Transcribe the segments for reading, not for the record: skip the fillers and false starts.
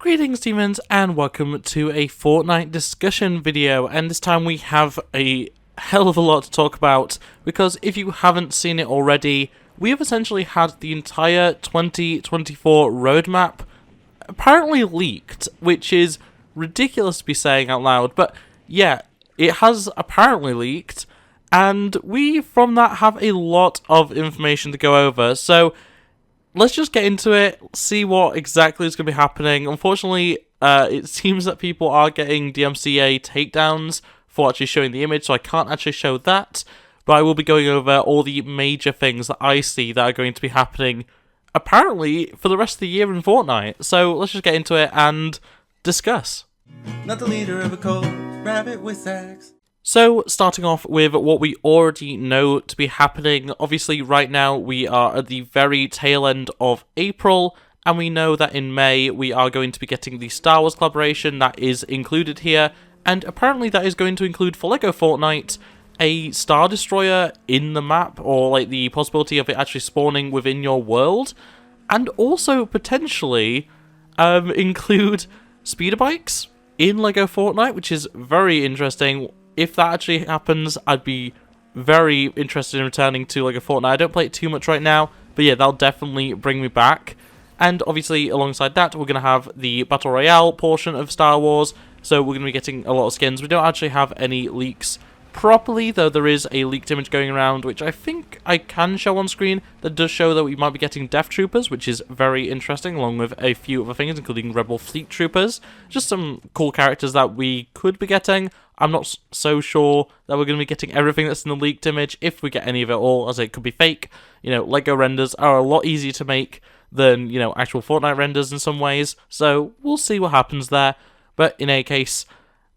Greetings demons and welcome to a Fortnite discussion video, and this time we have a hell of a lot to talk about because if you haven't seen it already, we have essentially had the entire 2024 roadmap apparently leaked, which is ridiculous to be saying out loud, but yeah, it has apparently leaked, and we from that have a lot of information to go over, so let's just get into it, see what exactly is going to be happening. Unfortunately, it seems that people are getting DMCA takedowns for actually showing the image, so I can't actually show that, but I will be going over all the major things that I see that are going to be happening, apparently, for the rest of the year in Fortnite. So let's just get into it and discuss. Not the leader of a cult, RabbitWithAxe. So, starting off with what we already know to be happening, obviously right now we are at the very tail end of April, and we know that in May we are going to be getting the Star Wars collaboration that is included here, and apparently that is going to include, for LEGO Fortnite, a Star Destroyer in the map, or like the possibility of it actually spawning within your world, and also potentially include speeder bikes in LEGO Fortnite, which is very interesting. If that actually happens, I'd be very interested in returning to LEGO Fortnite. I don't play it too much right now, but yeah, that'll definitely bring me back. And obviously, alongside that, we're going to have the Battle Royale portion of Star Wars, so we're going to be getting a lot of skins. We don't actually have any leaks properly, though there is a leaked image going around, which I think I can show on screen, that does show that we might be getting Death Troopers, which is very interesting, along with a few other things, including Rebel Fleet Troopers. Just some cool characters that we could be getting. I'm not so sure that we're going to be getting everything that's in the leaked image, if we get any of it all, as it could be fake. You know, LEGO renders are a lot easier to make than, you know, actual Fortnite renders in some ways, so we'll see what happens there. But in any case,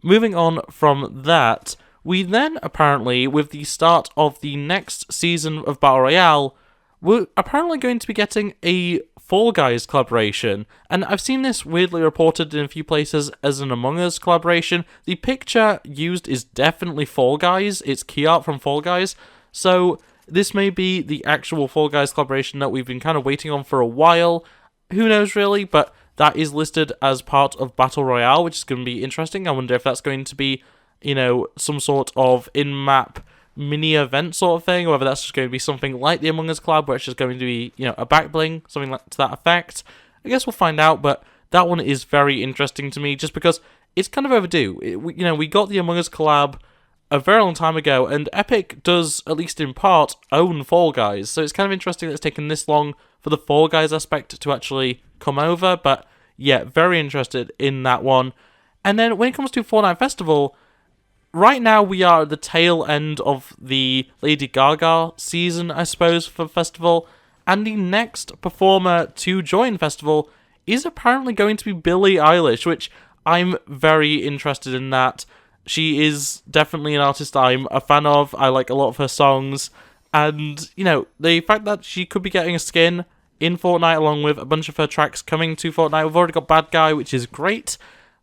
moving on from that, we then apparently, with the start of the next season of Battle Royale, we're apparently going to be getting a Fall Guys collaboration, and I've seen this weirdly reported in a few places as an Among Us collaboration. The picture used is definitely Fall Guys, it's key art from Fall Guys, so this may be the actual Fall Guys collaboration that we've been kind of waiting on for a while. Who knows really, but that is listed as part of Battle Royale, which is going to be interesting. I wonder if that's going to be, you know, some sort of in-map mini event sort of thing, or whether that's just going to be something like the Among Us collab, where it's just going to be, you know, a back bling, something like to that effect. I guess we'll find out, but that one is very interesting to me, just because it's kind of overdue. We got the Among Us collab a very long time ago, and Epic does, at least in part, own Fall Guys, so it's kind of interesting that it's taken this long for the Fall Guys aspect to actually come over, but yeah, very interested in that one. And then when it comes to Fortnite Festival, right now we are at the tail end of the Lady Gaga season, I suppose, for Festival, and the next performer to join Festival is apparently going to be Billie Eilish, which I'm very interested in that. She is definitely an artist I'm a fan of. I like a lot of her songs, and, you know, the fact that she could be getting a skin in Fortnite along with a bunch of her tracks coming to Fortnite. We've already got Bad Guy, which is great.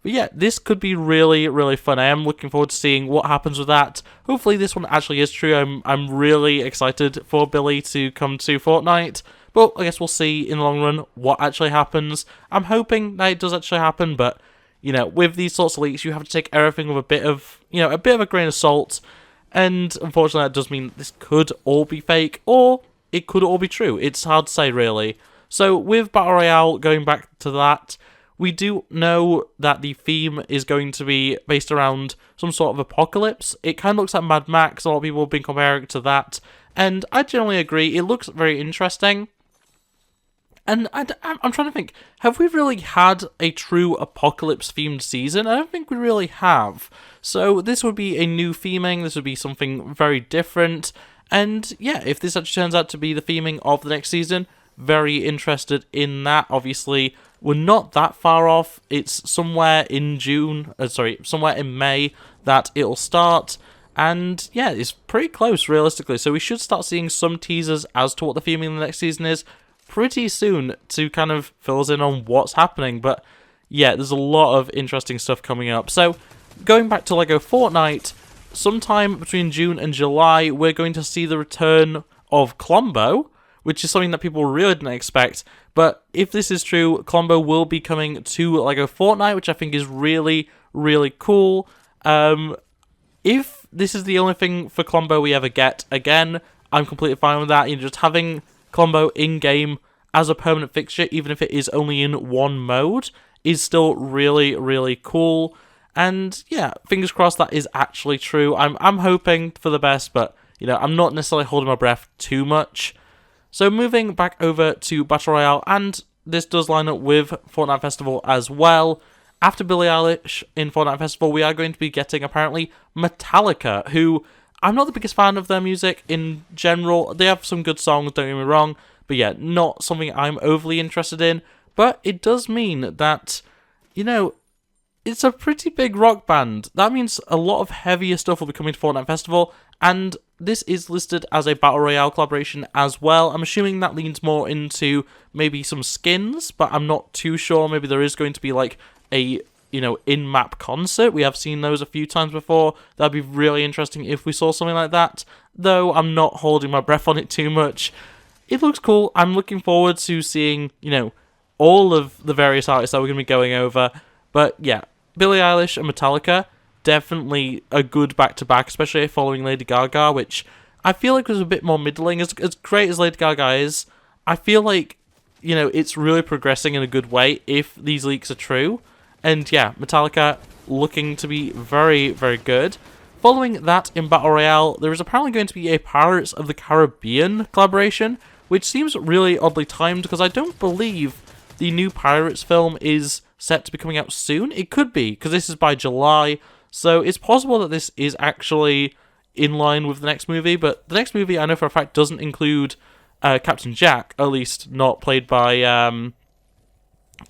But yeah, this could be really, really fun. I am looking forward to seeing what happens with that. Hopefully this one actually is true. I'm really excited for Billie to come to Fortnite. But I guess we'll see in the long run what actually happens. I'm hoping that it does actually happen, but, you know, with these sorts of leaks, you have to take everything with a bit of a grain of salt. And unfortunately, that does mean this could all be fake, or it could all be true. It's hard to say, really. So with Battle Royale, going back to that, we do know that the theme is going to be based around some sort of apocalypse. It kind of looks like Mad Max. A lot of people have been comparing it to that. And I generally agree. It looks very interesting. And I'm trying to think, have we really had a true apocalypse-themed season? I don't think we really have. So this would be a new theming. This would be something very different. And yeah, if this actually turns out to be the theming of the next season, very interested in that. Obviously, we're not that far off. It's somewhere in somewhere in May that it'll start. And yeah, it's pretty close, realistically. So we should start seeing some teasers as to what the theming of the next season is pretty soon to kind of fill us in on what's happening. But yeah, there's a lot of interesting stuff coming up. So going back to LEGO Fortnite, sometime between June and July, we're going to see the return of Colombo, which is something that people really didn't expect. But if this is true, Colombo will be coming to Lego Fortnite, which I think is really, really cool. If this is the only thing for Colombo we ever get, again, I'm completely fine with that. Just having Colombo in-game as a permanent fixture, even if it is only in one mode, is still really, really cool. And yeah, fingers crossed that is actually true. I'm hoping for the best, but I'm not necessarily holding my breath too much. So moving back over to Battle Royale, and this does line up with Fortnite Festival as well. After Billie Eilish in Fortnite Festival, we are going to be getting, apparently, Metallica, who I'm not the biggest fan of their music in general. They have some good songs, don't get me wrong, but yeah, not something I'm overly interested in. But it does mean that, it's a pretty big rock band. That means a lot of heavier stuff will be coming to Fortnite Festival, and this is listed as a Battle Royale collaboration as well. I'm assuming that leans more into maybe some skins, but I'm not too sure. Maybe there is going to be like a, in-map concert. We have seen those a few times before. That'd be really interesting if we saw something like that, though I'm not holding my breath on it too much. It looks cool. I'm looking forward to seeing, all of the various artists that we're going to be going over. But yeah, Billie Eilish and Metallica, definitely a good back-to-back, especially following Lady Gaga, which I feel like was a bit more middling. As great as Lady Gaga is, I feel like, it's really progressing in a good way if these leaks are true. And yeah, Metallica looking to be very, very good. Following that in Battle Royale, there is apparently going to be a Pirates of the Caribbean collaboration, which seems really oddly timed because I don't believe the new Pirates film is set to be coming out soon. It could be, because this is by July, so it's possible that this is actually in line with the next movie, but the next movie I know for a fact doesn't include Captain Jack, at least not played by,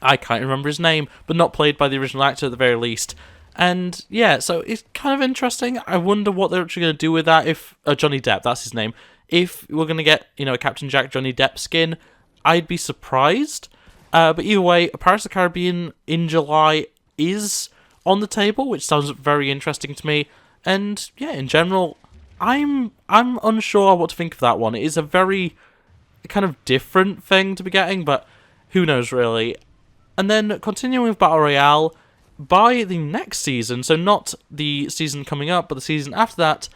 I can't remember his name, but not played by the original actor at the very least. And yeah, so it's kind of interesting. I wonder what they're actually going to do with that if, Johnny Depp, that's his name. If we're going to get, a Captain Jack Johnny Depp skin, I'd be surprised. But either way, Pirates of the Caribbean in July is on the table, which sounds very interesting to me. And yeah, in general, I'm unsure what to think of that one. It is a very kind of different thing to be getting, but who knows really. And then continuing with Battle Royale, by the next season, so not the season coming up, but the season after that,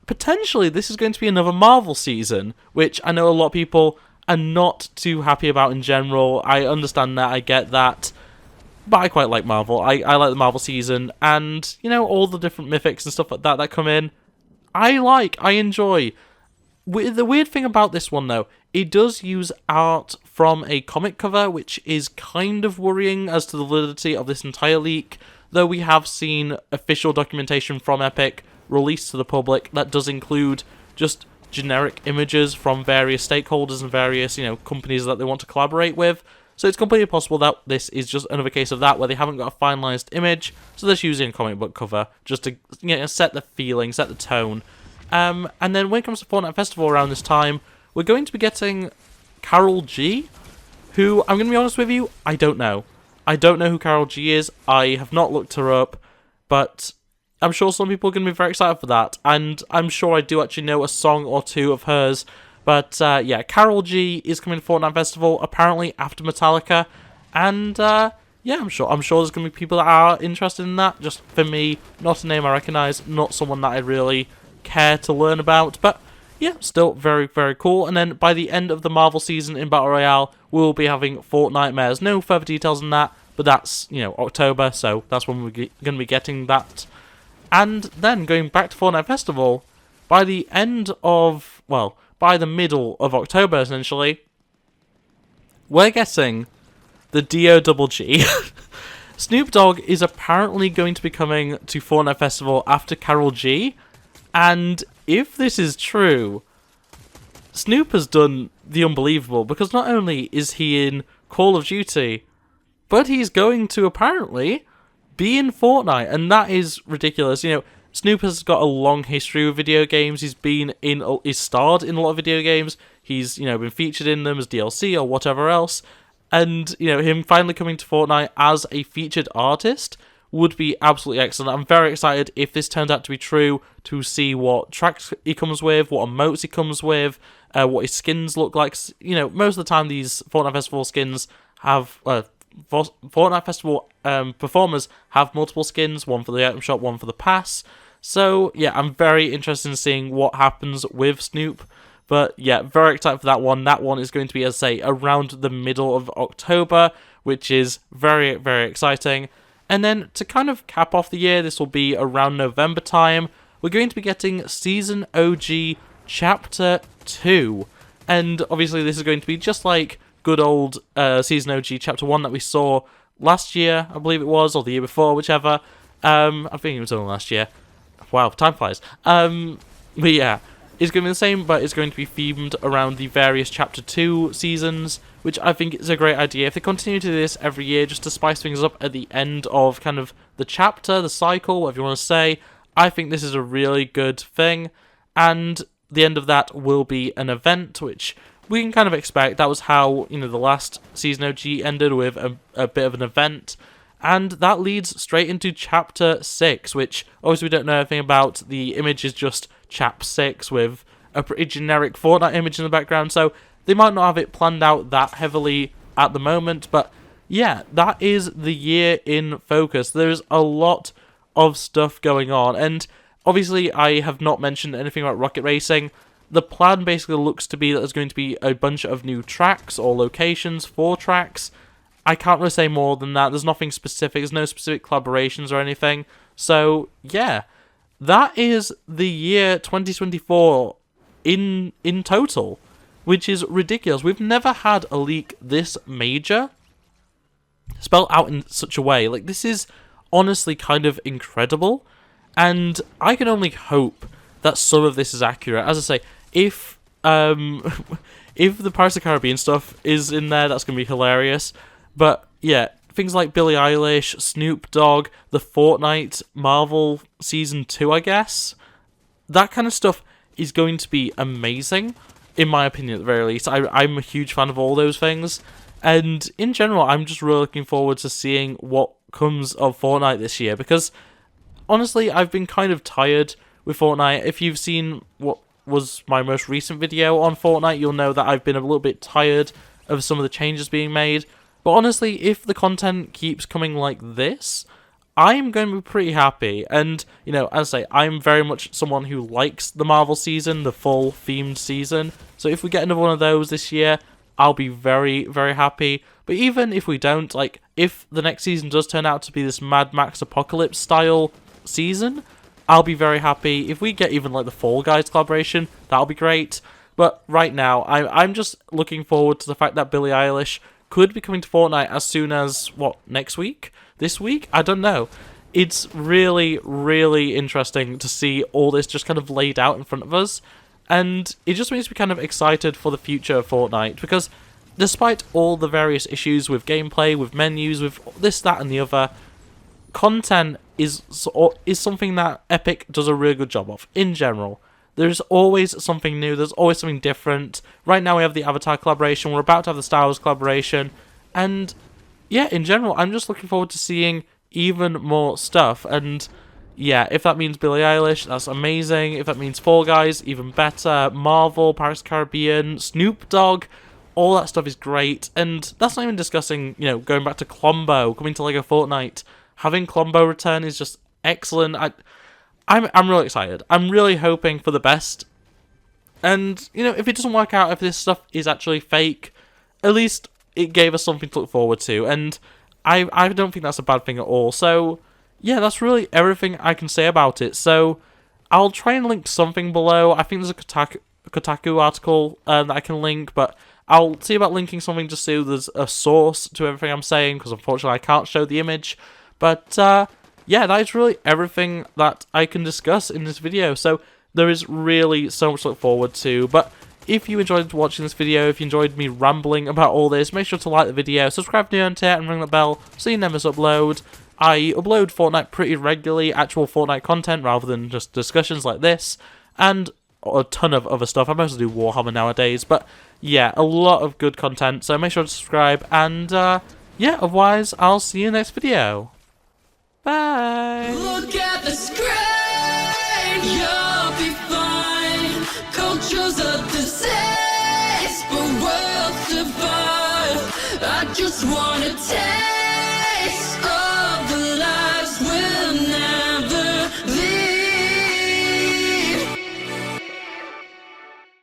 potentially this is going to be another Marvel season, which I know a lot of people are not too happy about in general. I understand that, I get that, but I quite like Marvel. I like the Marvel season, and, all the different mythics and stuff like that come in, I enjoy. The weird thing about this one, though, it does use art from a comic cover, which is kind of worrying as to the validity of this entire leak, though we have seen official documentation from Epic released to the public that does include just generic images from various stakeholders and various, companies that they want to collaborate with. So it's completely possible that this is just another case of that, where they haven't got a finalized image, so they're just using a comic book cover just to set the feeling, set the tone. And then when it comes to Fortnite Festival around this time, we're going to be getting Carol G, who, I'm going to be honest with you, I don't know. I don't know who Carol G is. I have not looked her up, but I'm sure some people are going to be very excited for that, and I'm sure I do actually know a song or two of hers. But yeah, Carol G is coming to Fortnite Festival, apparently after Metallica, and yeah, I'm sure there's going to be people that are interested in that. Just for me, not a name I recognise, not someone that I really care to learn about, but yeah, still very, very cool. And then by the end of the Marvel season in Battle Royale, we'll be having Fortnitemares. No further details on that, but that's, October, so that's when we're going to be getting that. And then going back to Fortnite Festival, by the middle of October, essentially, we're getting the D-O-double-G. Snoop Dogg is apparently going to be coming to Fortnite Festival after Karol G, and if this is true, Snoop has done the unbelievable, because not only is he in Call of Duty, but he's going to apparently be in Fortnite, and that is ridiculous. Snoop has got a long history with video games. He's starred in a lot of video games. He's, been featured in them as DLC or whatever else. And, him finally coming to Fortnite as a featured artist would be absolutely excellent. I'm very excited, if this turns out to be true, to see what tracks he comes with, what emotes he comes with, what his skins look like. You know, most of the time these Fortnite Festival skins have Fortnite Festival performers have multiple skins, one for the item shop, one for the pass. So yeah, I'm very interested in seeing what happens with Snoop. But yeah, very excited for that one. That one is going to be, as I say, around the middle of October, which is very, very exciting. And then to kind of cap off the year, this will be around November time, we're going to be getting Season OG Chapter 2. And obviously this is going to be just like good old Season OG Chapter 1 that we saw last year, I believe it was, or the year before, whichever. I think it was only last year. Wow, time flies. But yeah, it's going to be the same, but it's going to be themed around the various Chapter 2 seasons, which I think is a great idea. If they continue to do this every year, just to spice things up at the end of kind of the chapter, the cycle, whatever you want to say, I think this is a really good thing. And the end of that will be an event, which we can kind of expect. That was how, you know, the last Season OG ended, with a bit of an event. And that leads straight into Chapter 6, which obviously we don't know anything about. The image is just Chap 6 with a pretty generic Fortnite image in the background, so they might not have it planned out that heavily at the moment. But yeah, that is the year in focus. There's a lot of stuff going on, and obviously I have not mentioned anything about Rocket Racing. The plan basically looks to be that there's going to be a bunch of new tracks or locations for tracks. I can't really say more than that. There's nothing specific. There's no specific collaborations or anything. So, yeah. That is the year 2024 in total, which is ridiculous. We've never had a leak this major spelled out in such a way. Like, this is honestly kind of incredible. And I can only hope that some of this is accurate. As I say, if if the Pirates of the Caribbean stuff is in there, that's going to be hilarious. But yeah, things like Billie Eilish, Snoop Dogg, the Fortnite Marvel Season 2, I guess, that kind of stuff is going to be amazing, in my opinion at the very least. I'm a huge fan of all those things. And in general, I'm just really looking forward to seeing what comes of Fortnite this year, because honestly, I've been kind of tired with Fortnite. If you've seen what was my most recent video on Fortnite, you'll know that I've been a little bit tired of some of the changes being made. But honestly, if the content keeps coming like this, I'm going to be pretty happy. And, you know, as I say, I'm very much someone who likes the Marvel season, the full themed season. So if we get another one of those this year, I'll be very, very happy. But even if we don't, like, if the next season does turn out to be this Mad Max Apocalypse style season, I'll be very happy. If we get even, like, the Fall Guys collaboration, that'll be great. But right now, I'm just looking forward to the fact that Billie Eilish could be coming to Fortnite as soon as, what, next week? This week? I don't know. It's really, really interesting to see all this just kind of laid out in front of us. And it just makes me kind of excited for the future of Fortnite, because despite all the various issues with gameplay, with menus, with this, that, and the other, content is something that Epic does a really good job of, in general. There's always something new, there's always something different. Right now we have the Avatar collaboration, we're about to have the Star Wars collaboration, and yeah, in general, I'm just looking forward to seeing even more stuff. And yeah, if that means Billie Eilish, that's amazing. If that means Fall Guys, even better. Marvel, Pirates of the Caribbean, Snoop Dogg, all that stuff is great. And that's not even discussing, you know, going back to Klombo, coming to LEGO Fortnite. Having Klombo return is just excellent. I'm really excited. I'm really hoping for the best. And, you know, if it doesn't work out, if this stuff is actually fake, at least it gave us something to look forward to. And I don't think that's a bad thing at all. So, yeah, that's really everything I can say about it. So, I'll try and link something below. I think there's a Kotaku article that I can link, but I'll see about linking something just so there's a source to everything I'm saying, because unfortunately I can't show the image. But, yeah, that is really everything that I can discuss in this video. So, there is really so much to look forward to. But if you enjoyed watching this video, if you enjoyed me rambling about all this, make sure to like the video, subscribe to the channel, and ring the bell so you never miss upload. I upload Fortnite pretty regularly, actual Fortnite content, rather than just discussions like this, and a ton of other stuff. I mostly do Warhammer nowadays, but yeah, a lot of good content, so make sure to subscribe, and yeah, otherwise, I'll see you in the next video. Bye! Look at the screen, you'll be fine. Cultures of the same. just wanna tell